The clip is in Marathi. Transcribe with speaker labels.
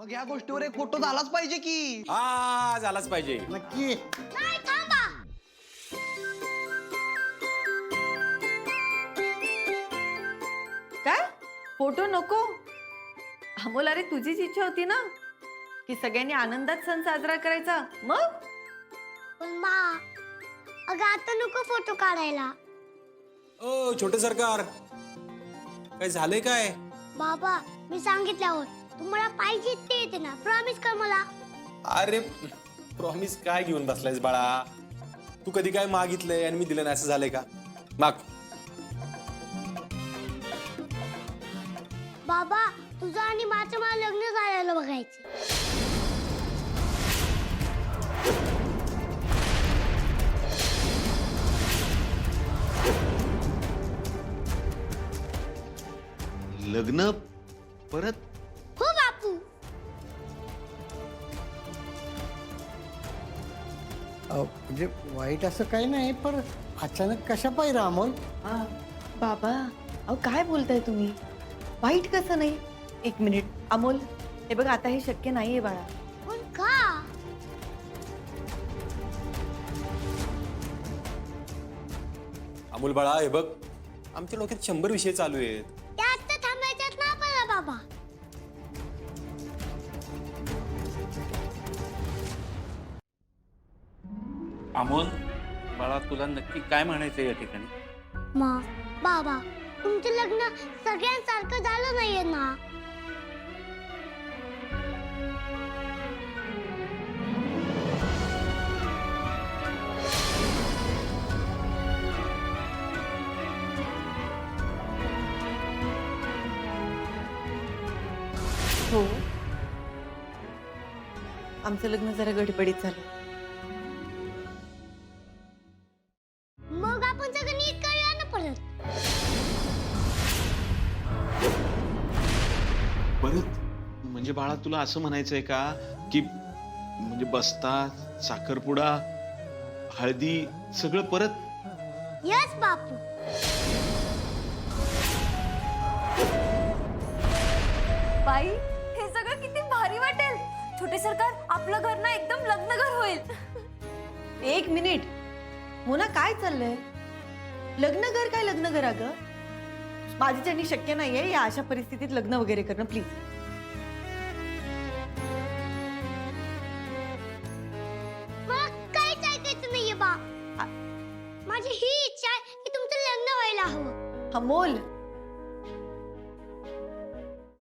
Speaker 1: मग या गोष्टीवर एक फोटो झालाच पाहिजे की.
Speaker 2: हा झालाच पाहिजे.
Speaker 3: नक्की.
Speaker 4: नाही थांबा.
Speaker 5: काय फोटो नको? अमोल, अरे तुझीच इच्छा होती ना की सगळ्यांनी आनंदात सण साजरा करायचा. मग
Speaker 4: पण मा, अगं आता नको फोटो काढायला.
Speaker 2: ओ छोटे सरकार, काय झालंय काय?
Speaker 4: बाबा, मी सांगितल्यावर तुम्हाला पाहिजे ते येते ना. प्रॉमिस कर मला.
Speaker 2: अरे प्रॉमिस काय घेऊन बसलायस बाळा? तू कधी काय मागितलंय आणि मी दिलं नाही असं झालंय का? माग.
Speaker 4: बाबा, तुझं आणि माझं मला लग्न झालेलं बघायचं.
Speaker 3: लग्न परत?
Speaker 4: हो बापू.
Speaker 3: म्हणजे वाईट असं काही नाही, पण अचानक कशा पाहिजे अमोल?
Speaker 5: बाबा, अहो काय बोलताय तुम्ही? वाईट कसं नाही? एक मिनिट अमोल, हे बघ आता हे शक्य नाहीये बाळा.
Speaker 4: पण का?
Speaker 2: अमोल बाळा, हे बघ आमच्या डोक्यात 100 विषय चालू आहेत.
Speaker 4: त्यात तर थांबायच्यात ना आपल्याला बाबा.
Speaker 6: अमोल बाळा, तुला नक्की काय म्हणायचं या ठिकाणी?
Speaker 4: मा, बाबा, तुमचं लग्न सगळ्यांसारखं झालं नाहीये ना.
Speaker 5: हो, आमचं लग्न जरा गडबडीत झालं.
Speaker 4: मग आपण सगळं नीट करूया ना परत.
Speaker 7: परत म्हणजे बाळा, तुला असं म्हणायचंय का की म्हणजे बस्ता, साखरपुडा, हळदी सगळं परत?
Speaker 4: यस बापू.
Speaker 8: बाई, हे सगळं किती भारी वाटेल. छोटे सरकार, आपलं घर ना एकदम लग्न घर होईल.
Speaker 5: एक मिनिट मोना, काय चाललंय? लग्न घर काय लग्न घर? अगं माझ्याच्यानी शक्य नाहीये या अशा परिस्थितीत लग्न वगैरे करणं. प्लीज.
Speaker 4: मला काहीच ऐकायचं नाहीये बा. माझी ही इच्छा आहे की तुमचं लग्न व्हायला हवं.
Speaker 5: अमोल,